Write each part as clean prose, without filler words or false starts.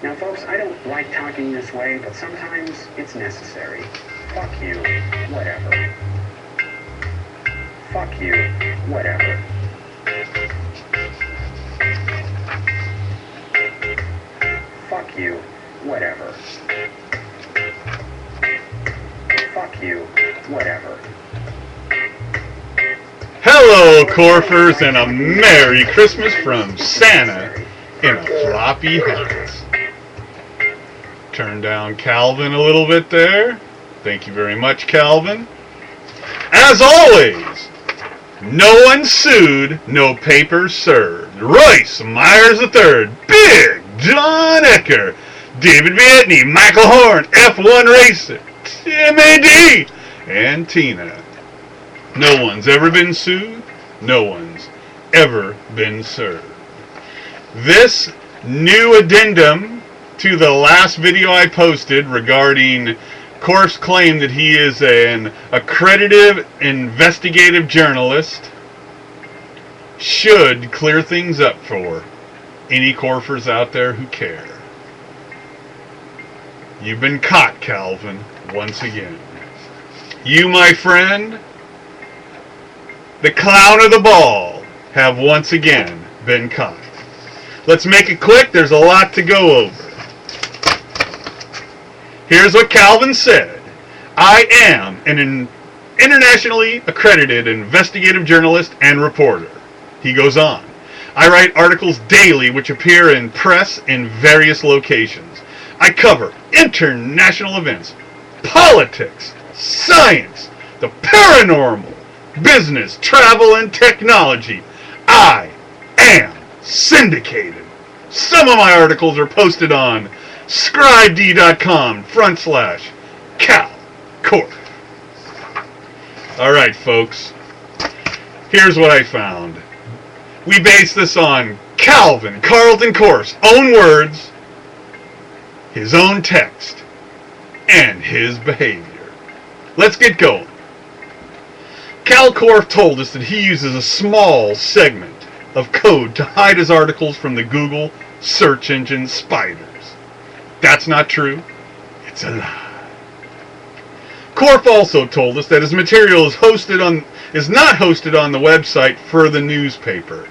Now, folks, I don't like talking this way, but sometimes it's necessary. Fuck you, whatever. Fuck you, whatever. Fuck you, whatever. Fuck you, whatever. Hello, Korffers, and a Merry Christmas from Santa in a floppy hat. Turn down Kalvin a little bit there. Thank you very much, Kalvin. As always, no one sued, no papers served. Royce Myers III, Big John Ecker, David Vietney, Michael Horn, F1 Racer, Tim A.D., and Tina. No one's ever been sued. No one's ever been served. This new addendum to the last video I posted regarding Korff's claim that he is an accredited investigative journalist should clear things up for any Korffers out there who care. You've been caught, Kalvin, once again. You, my friend, the clown of the ball, have once again been caught. Let's make it quick. There's a lot to go over. Here's what Kalvin said. I am an internationally accredited investigative journalist and reporter. He goes on. I write articles daily which appear in press in various locations. I cover international events, politics, science, the paranormal, business, travel, and technology. I am syndicated. Some of my articles are posted on scribed.com/Cal Korff. Alright, folks. Here's what I found. We base this on Kalvin Karlton Korff's own words, his own text, and his behavior. Let's get going. Cal Korff told us that he uses a small segment of code to hide his articles from the Google search engine spiders. That's not true. It's a lie. Korff also told us that his material is not hosted on the website for the newspaper.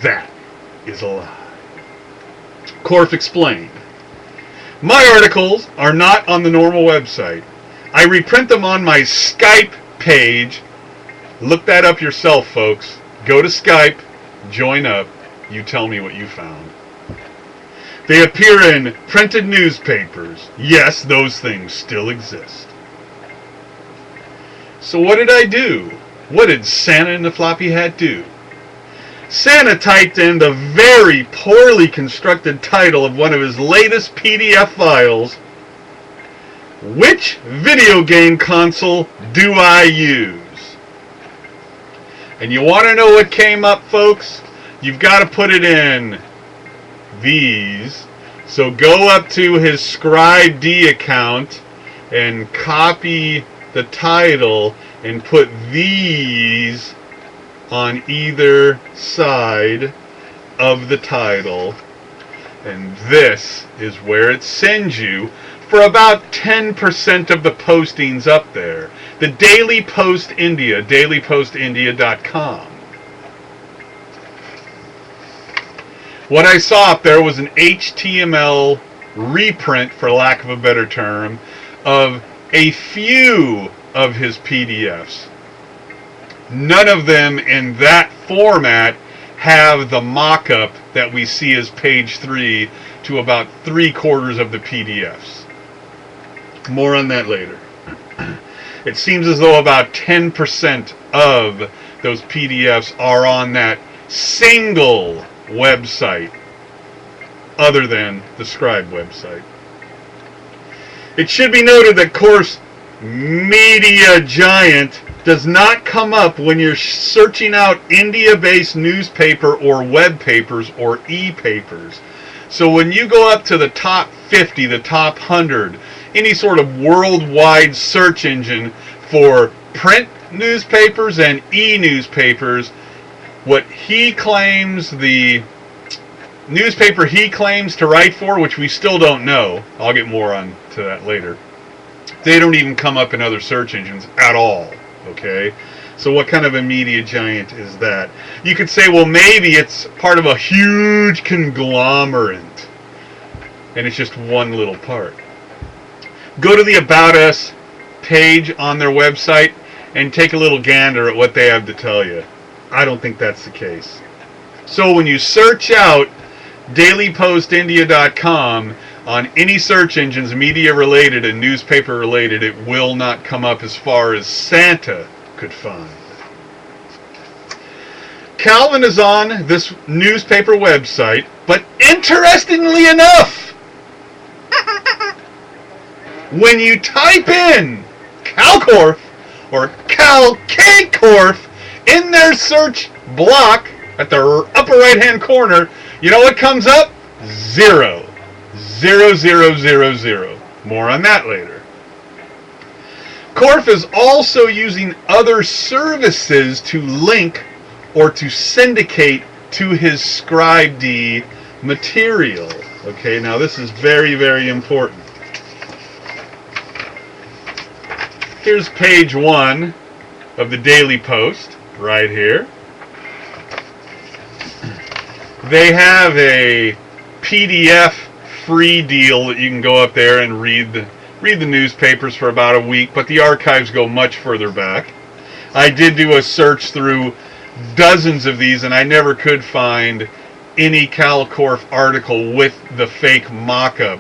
That is a lie. Korff explained, my articles are not on the normal website. I reprint them on my Skype page. Look that up yourself, folks. Go to Skype, join up, you tell me what you found. They appear in printed newspapers. Yes, those things still exist. So what did I do? What did Santa in the floppy hat do? Santa typed in the very poorly constructed title of one of his latest PDF files. Which video game console do I use? And you want to know what came up, folks? You've got to put it in these. So go up to his Scribd account and copy the title and put these on either side of the title. And this is where it sends you for about 10% of the postings up there. The Daily Post India, dailypostindia.com. What I saw up there was an HTML reprint, for lack of a better term, of a few of his PDFs. None of them in that format have the mock-up that we see as page 3 to about 3/4 of the PDFs. More on that later. It seems as though about 10% of those PDFs are on that single website, other than the Scribd website. It should be noted that Korff's media giant does not come up when you're searching out India-based newspaper or web papers or e-papers. So when you go up to the top 50, the top 100, any sort of worldwide search engine for print newspapers and e-newspapers, what he claims the newspaper he claims to write for, which we still don't know, I'll get more on to that later, they don't even come up in other search engines at all, okay? So what kind of a media giant is that? You could say, well, maybe it's part of a huge conglomerate, and it's just one little part. Go to the About Us page on their website and take a little gander at what they have to tell you. I don't think that's the case. So when you search out dailypostindia.com on any search engines, media related and newspaper related, it will not come up as far as Santa could find. Kalvin is on this newspaper website, but interestingly enough, when you type in Cal Korff or Cal K Korff in their search block at the upper right hand corner, you know what comes up? 0. 0, 0, 0, 0. More on that later. Korff is also using other services to link or to syndicate to his Scribe-D material. Okay, now this is very, very important. Here's page 1 of the Daily Post, right here. They have a PDF free deal that you can go up there and read the newspapers for about a week, but the archives go much further back. I did do a search through dozens of these, and I never could find any Cal Korff article with the fake mock-up,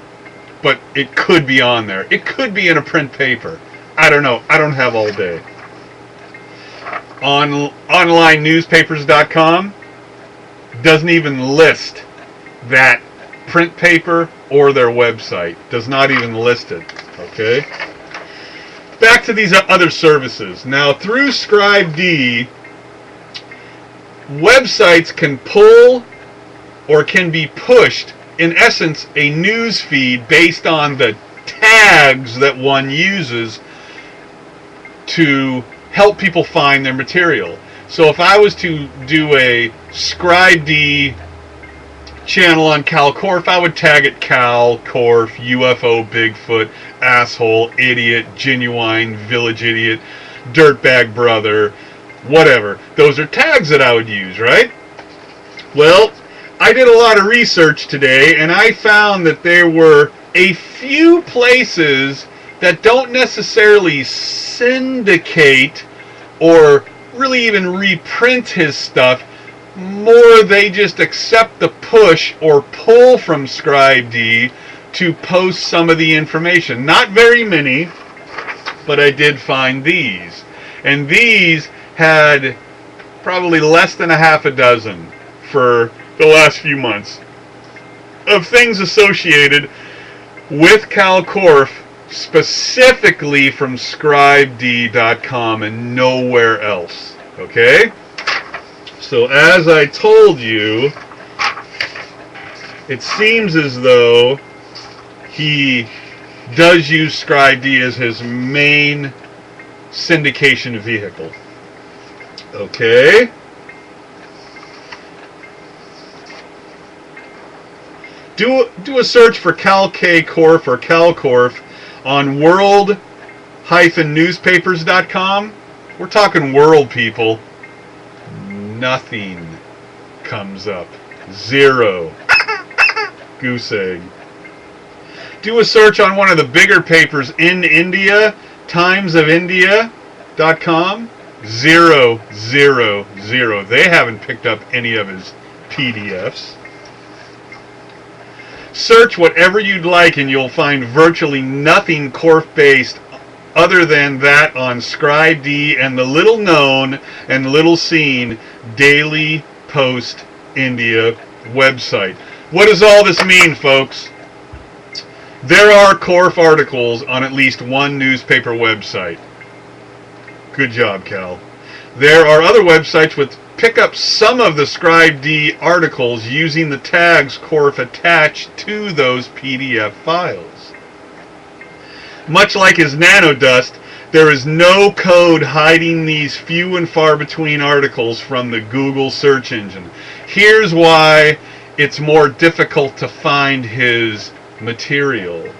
but it could be on there. It could be in a print paper. I don't know. I don't have all day. On onlinenewspapers.com doesn't even list that print paper or their website. Does not even list it. Okay? Back to these other services. Now, through Scribe-D, websites can pull or can be pushed, in essence, a news feed based on the tags that one uses to help people find their material. So if I was to do a Scribe-D channel on Cal Korff, I would tag it Cal Korff, UFO, Bigfoot, asshole, idiot, genuine, village idiot, dirtbag brother, whatever. Those are tags that I would use, right? Well, I did a lot of research today, and I found that there were a few places that don't necessarily syndicate or really even reprint his stuff. More, they just accept the push or pull from Scribe-D to post some of the information. Not very many, but I did find these. And these had probably less than a half a dozen for the last few months of things associated with Cal Korff, specifically from Scribe-D.com and nowhere else. Okay? So as I told you, it seems as though he does use Scribe-D as his main syndication vehicle. Okay? Do a search for Cal K Korff or Cal Korff on world-newspapers.com. We're talking world, people. Nothing comes up. 0. Goose egg. Do a search on one of the bigger papers in India, timesofindia.com. 0, 0, 0. They haven't picked up any of his PDFs. Search whatever you'd like and you'll find virtually nothing Korff-based other than that on Scribe-D and the little known and little seen Daily Post India website. What does all this mean, folks? There are Korff articles on at least one newspaper website. Good job, Cal. There are other websites which pick up some of the Scribe-D articles using the tags Korff attached to those PDF files. Much like his nanodust, there is no code hiding these few and far between articles from the Google search engine. Here's why it's more difficult to find his material.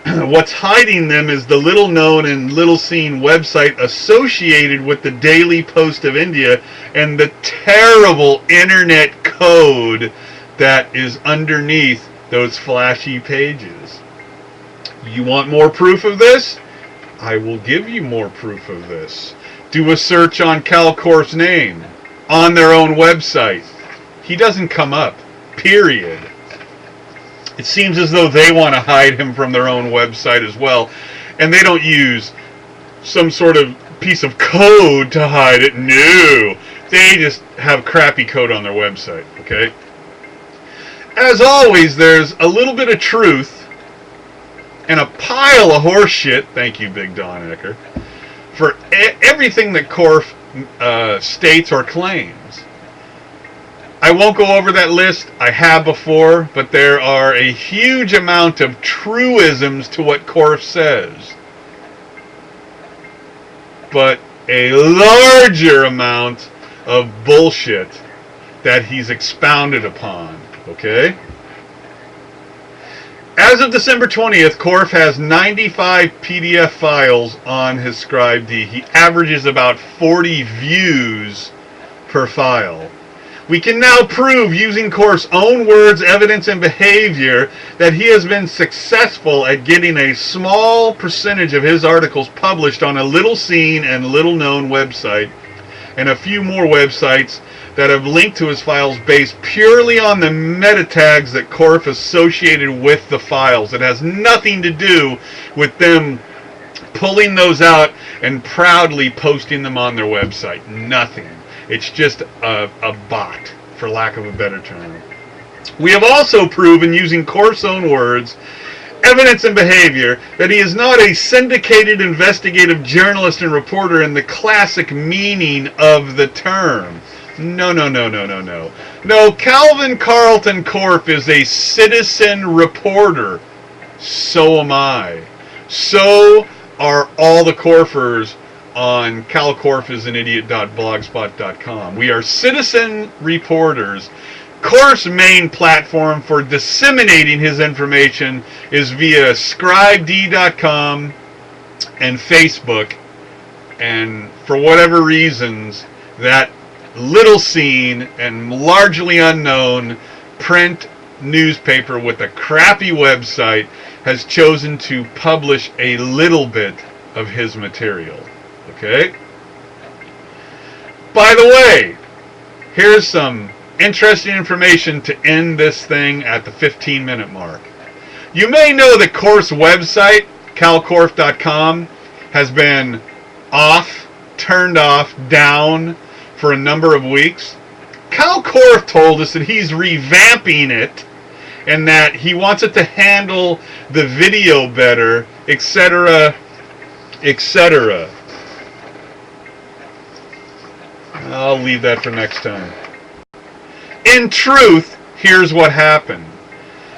What's hiding them is the little known and little seen website associated with the Daily Post of India and the terrible internet code that is underneath those flashy pages. You want more proof of this? I will give you more proof of this. Do a search on Kal Korff's name on their own website. He doesn't come up, period. It seems as though they want to hide him from their own website as well, and they don't use some sort of piece of code to hide it. No, they just have crappy code on their website, okay? As always, there's a little bit of truth and a pile of horse shit, thank you, Big Don Ecker, for everything that Korff states or claims. I won't go over that list. I have before, but there are a huge amount of truisms to what Korff says. But a larger amount of bullshit that he's expounded upon. Okay? As of December 20th, Korff has 95 PDF files on his Scribe D. He averages about 40 views per file. We can now prove, using Korff's own words, evidence, and behavior, that he has been successful at getting a small percentage of his articles published on a little seen and little known website, and a few more websites that have linked to his files based purely on the meta tags that Korff associated with the files. It has nothing to do with them pulling those out and proudly posting them on their website. Nothing. It's just a bot, for lack of a better term. We have also proven, using Korff's own words, evidence and behavior, that he is not a syndicated investigative journalist and reporter in the classic meaning of the term. No. No, Kalvin Karlton Korff is a citizen reporter. So am I. So are all the Korffers on kalkorffisanidiot.blogspot.com. We are citizen reporters. Korff's main platform for disseminating his information is via scribed.com and Facebook, and for whatever reasons, that little seen and largely unknown print newspaper with a crappy website has chosen to publish a little bit of his material. Okay? By the way, here's some interesting information to end this thing at the 15-minute mark. You may know that Korff's website, kalkorff.com, has been off, turned off, down for a number of weeks. Kal Korff told us that he's revamping it and that he wants it to handle the video better, etc., etc. I'll leave that for next time. In truth, here's what happened.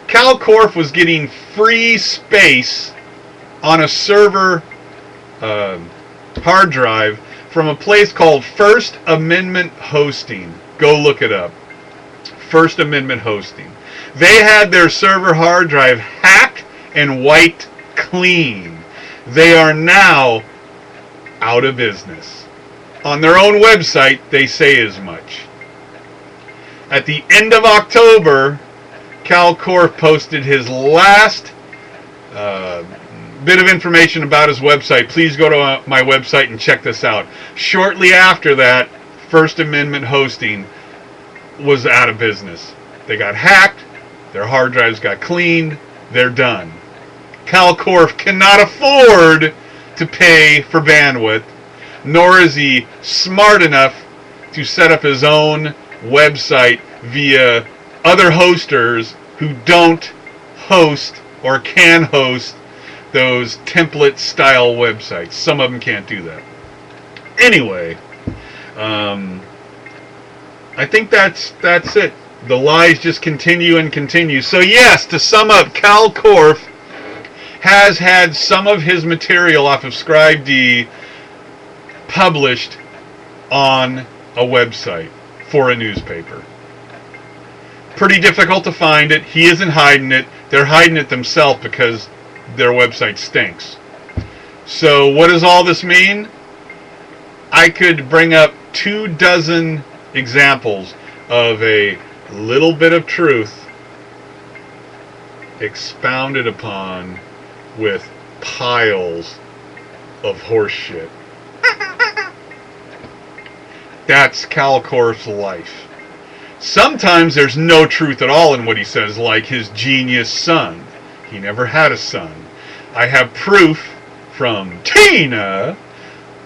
Kal Korff was getting free space on a server hard drive from a place called First Amendment Hosting. Go look it up. First Amendment Hosting. They had their server hard drive hacked and wiped clean. They are now out of business. On their own website, they say as much. At the end of October, Kal Korff posted his last bit of information about his website. Please go to my website and check this out. Shortly after that, First Amendment Hosting was out of business. They got hacked, their hard drives got cleaned, they're done. Kal Korff cannot afford to pay for bandwidth, nor is he smart enough to set up his own website via other hosters who don't host or can host those template style websites. Some of them can't do that. Anyway, I think that's it. The lies just continue and continue. So yes, to sum up, Kal Korff has had some of his material off of Scribe D published on a website for a newspaper. Pretty difficult to find it. He isn't hiding it. They're hiding it themselves because their website stinks. So what does all this mean? I could bring up 24 examples of a little bit of truth expounded upon with piles of horse shit. That's Cal Korff's life. Sometimes there's no truth at all in what he says, like his genius son. He never had a son. I have proof from Tina,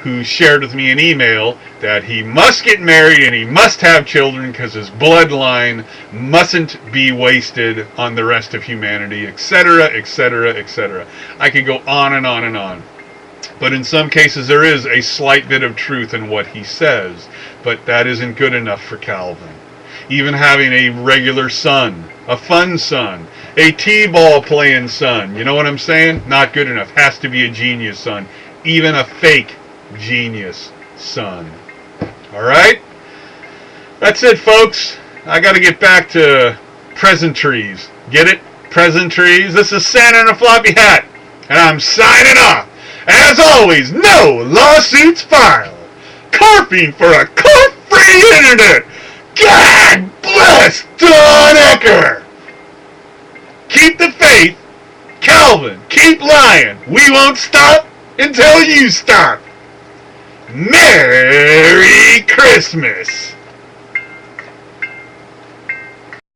who shared with me an email that he must get married and he must have children because his bloodline mustn't be wasted on the rest of humanity, etc., etc., etc. I could go on and on and on. But in some cases there is a slight bit of truth in what he says, but that isn't good enough for Kalvin. Even having a regular son, a fun son, a t-ball playing son, you know what I'm saying? Not good enough. Has to be a genius son. Even a fake genius son. Alright? That's it, folks. I gotta get back to present trees. Get it? Present trees. This is Santa in a floppy hat. And I'm signing off. As always, no lawsuits filed. Korffing for a Korff-free internet. God bless Don Ecker. Keep the faith. Kalvin, keep lying. We won't stop until you stop. Merry Christmas.